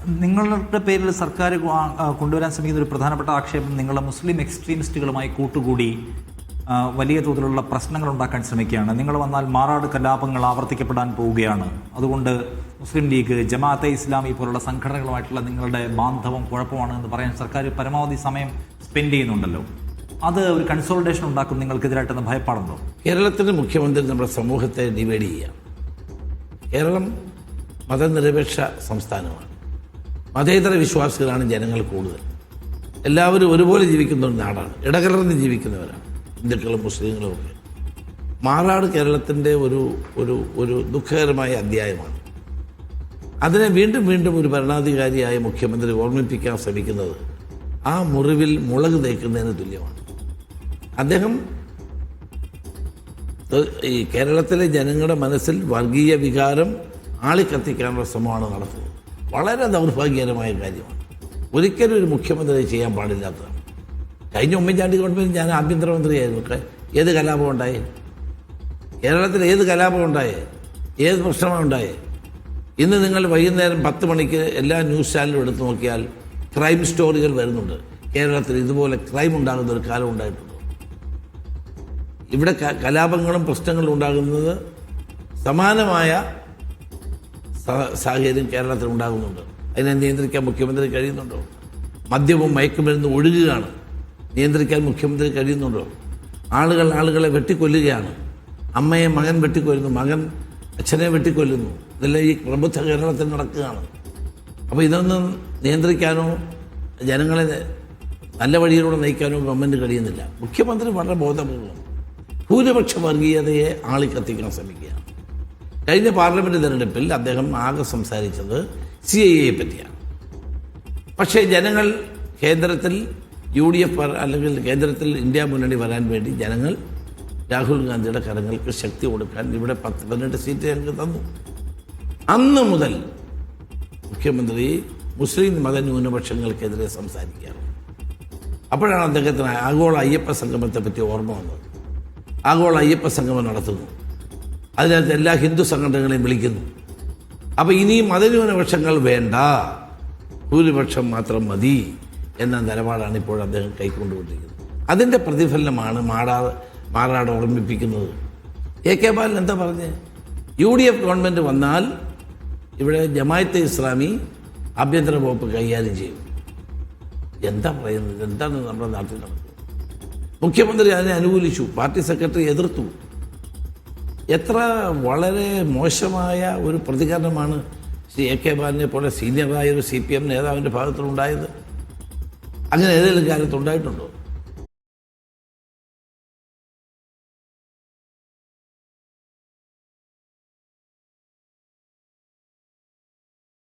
നിങ്ങളുടെ പേരിൽ സർക്കാർ കൊണ്ടുവരാൻ ശ്രമിക്കുന്ന ഒരു പ്രധാനപ്പെട്ട ആക്ഷേപം നിങ്ങളെ മുസ്ലിം എക്സ്ട്രീമിസ്റ്റുകളുമായി കൂട്ടുകൂടി വലിയ തോതിലുള്ള പ്രശ്നങ്ങൾ ഉണ്ടാക്കാൻ ശ്രമിക്കുകയാണ്. നിങ്ങൾ വന്നാൽ മാറാട് കലാപങ്ങൾ ആവർത്തിക്കപ്പെടാൻ പോവുകയാണ്. അതുകൊണ്ട് മുസ്ലിം ലീഗ്, ജമാഅത്തെ ഇസ്ലാമി പോലുള്ള സംഘടനകളുമായിട്ടുള്ള നിങ്ങളുടെ ബാന്ധവം കുഴപ്പമാണ് എന്ന് പറയാൻ സർക്കാർ പരമാവധി സമയം സ്പെൻഡ് ചെയ്യുന്നുണ്ടല്ലോ. അത് ഒരു കൺസോളിഡേഷൻ ഉണ്ടാക്കും നിങ്ങൾക്കെതിരായിട്ടെന്ന് ഭയപ്പാടുണ്ടോ? കേരളത്തിൻ്റെ മുഖ്യമന്ത്രി നമ്മുടെ സമൂഹത്തെ ഡിവൈഡ് ചെയ്യുക. കേരളം മതനിരപേക്ഷ സംസ്ഥാനമാണ്. മതേതര വിശ്വാസികളാണ് ജനങ്ങൾ കൂടുതൽ. എല്ലാവരും ഒരുപോലെ ജീവിക്കുന്ന ഒരു നാടാണ്. ഇടകലർന്ന് ജീവിക്കുന്നവരാണ് ഹിന്ദുക്കളും മുസ്ലിങ്ങളും ഒക്കെ. മാറാട് കേരളത്തിൻ്റെ ഒരു ഒരു ഒരു ദുഃഖകരമായ അധ്യായമാണ്. അതിനെ വീണ്ടും വീണ്ടും ഒരു ഭരണാധികാരിയായ മുഖ്യമന്ത്രി ഓർമ്മിപ്പിക്കാൻ ശ്രമിക്കുന്നത് ആ മുറിവിൽ മുളക് തേക്കുന്നതിന് തുല്യമാണ്. അദ്ദേഹം ഈ കേരളത്തിലെ ജനങ്ങളുടെ മനസ്സിൽ വർഗീയ വികാരം ആളിക്കത്തിക്കാനുള്ള ശ്രമമാണ് നടത്തുന്നത്. വളരെ ദൗർഭാഗ്യകരമായ കാര്യമാണ്. ഒരിക്കലും ഒരു മുഖ്യമന്ത്രി ചെയ്യാൻ പാടില്ലാത്തതാണ്. കഴിഞ്ഞ ഉമ്മൻചാണ്ടി ഗവൺമെൻറ് ഞാൻ ആഭ്യന്തരമന്ത്രിയായിരുന്നു. ഏത് കലാപം ഉണ്ടായേ? കേരളത്തിൽ ഏത് കലാപം ഉണ്ടായേ? ഏത് പ്രശ്നമാണ് ഉണ്ടായേ? ഇന്ന് നിങ്ങൾ വൈകുന്നേരം 10 മണിക്ക് എല്ലാ ന്യൂസ് ചാനലും എടുത്തു നോക്കിയാൽ ക്രൈം സ്റ്റോറികൾ വരുന്നുണ്ട്. കേരളത്തിൽ ഇതുപോലെ ക്രൈം ഉണ്ടാകുന്ന ഒരു കാലം ഉണ്ടായിട്ടുണ്ടോ? ഇവിടെ കലാപങ്ങളും പ്രശ്നങ്ങളും ഉണ്ടാകുന്നത് സമാനമായ സാഹചര്യം കേരളത്തിൽ ഉണ്ടാകുന്നുണ്ട്. അതിനെ നിയന്ത്രിക്കാൻ മുഖ്യമന്ത്രി കഴിയുന്നുണ്ടോ? മദ്യവും മയക്കുമരുന്നും ഒഴുകുകയാണ്. നിയന്ത്രിക്കാൻ മുഖ്യമന്ത്രി കഴിയുന്നുണ്ടോ? ആളുകളെ വെട്ടിക്കൊല്ലുകയാണ്. അമ്മയെ മകൻ വെട്ടിക്കൊല്ലുന്നു, മകൻ അച്ഛനെ വെട്ടിക്കൊല്ലുന്നു. ഇതെല്ലാം ഈ പ്രബുദ്ധ കേരളത്തിൽ നടക്കുകയാണ്. അപ്പോൾ ഇതൊന്നും നിയന്ത്രിക്കാനോ ജനങ്ങളെ നല്ല വഴിയിലൂടെ നയിക്കാനോ ഗവൺമെൻറ് കഴിയുന്നില്ല. മുഖ്യമന്ത്രി വളരെ ബോധപൂർവം ഭൂരിപക്ഷ വർഗീയതയെ ആളിക്കത്തിക്കാൻ ശ്രമിക്കുകയാണ്. കഴിഞ്ഞ പാർലമെൻറ്റ് തിരഞ്ഞെടുപ്പിൽ അദ്ദേഹം ആകെ സംസാരിച്ചത് CAA പറ്റിയാണ്. പക്ഷേ ജനങ്ങൾ കേന്ദ്രത്തിൽ UDF അല്ലെങ്കിൽ കേന്ദ്രത്തിൽ ഇന്ത്യ മുന്നണി വരാൻ വേണ്ടി ജനങ്ങൾ രാഹുൽ ഗാന്ധിയുടെ കരങ്ങൾക്ക് ശക്തി കൊടുക്കാൻ ഇവിടെ 18 സീറ്റ് ഞങ്ങൾക്ക് തന്നു. അന്ന് മുതൽ മുഖ്യമന്ത്രി മുസ്ലിം മതന്യൂനപക്ഷങ്ങൾക്കെതിരെ സംസാരിക്കുകയാണ്. അപ്പോഴാണ് അദ്ദേഹത്തിന് ആഗോള അയ്യപ്പ സംഗമത്തെ പറ്റി ഓർമ്മ വന്നത്. ആഗോള അയ്യപ്പ സംഗമം നടത്തുന്നു. അതിനകത്ത് എല്ലാ ഹിന്ദു സംഘടനകളെയും വിളിക്കുന്നു. അപ്പോൾ ഇനിയും മതന്യൂനപക്ഷങ്ങൾ വേണ്ട, ഭൂരിപക്ഷം മാത്രം മതി എന്ന നിലപാടാണ് ഇപ്പോൾ അദ്ദേഹം കൈക്കൊണ്ടുകൊണ്ടിരിക്കുന്നത്. അതിൻ്റെ പ്രതിഫലനമാണ് മാറാട് ഓർമ്മിപ്പിക്കുന്നത്. AK ബാലൻ എന്താ പറഞ്ഞത്? UDF ഗവൺമെൻറ് വന്നാൽ ഇവിടെ ജമാഅത്തെ ഇസ്ലാമി ആഭ്യന്തര വകുപ്പ് കൈകാര്യം ചെയ്യും. എന്താ പറയുന്നത്? എന്താണ് നമ്മുടെ നാട്ടിൽ നടക്കുന്നത്? മുഖ്യമന്ത്രി അതിനെ അനുകൂലിച്ചു, പാർട്ടി സെക്രട്ടറി എതിർത്തു. എത്ര വളരെ മോശമായ ഒരു പ്രതികരണമാണ് AK ബാലനെ പോലെ സീനിയറായ ഒരു CPM നേതാവിൻ്റെ ഭാഗത്തുനിന്നുണ്ടായത്. അങ്ങനെ ഏതെങ്കിലും കാലത്തുണ്ടായിട്ടുണ്ടോ?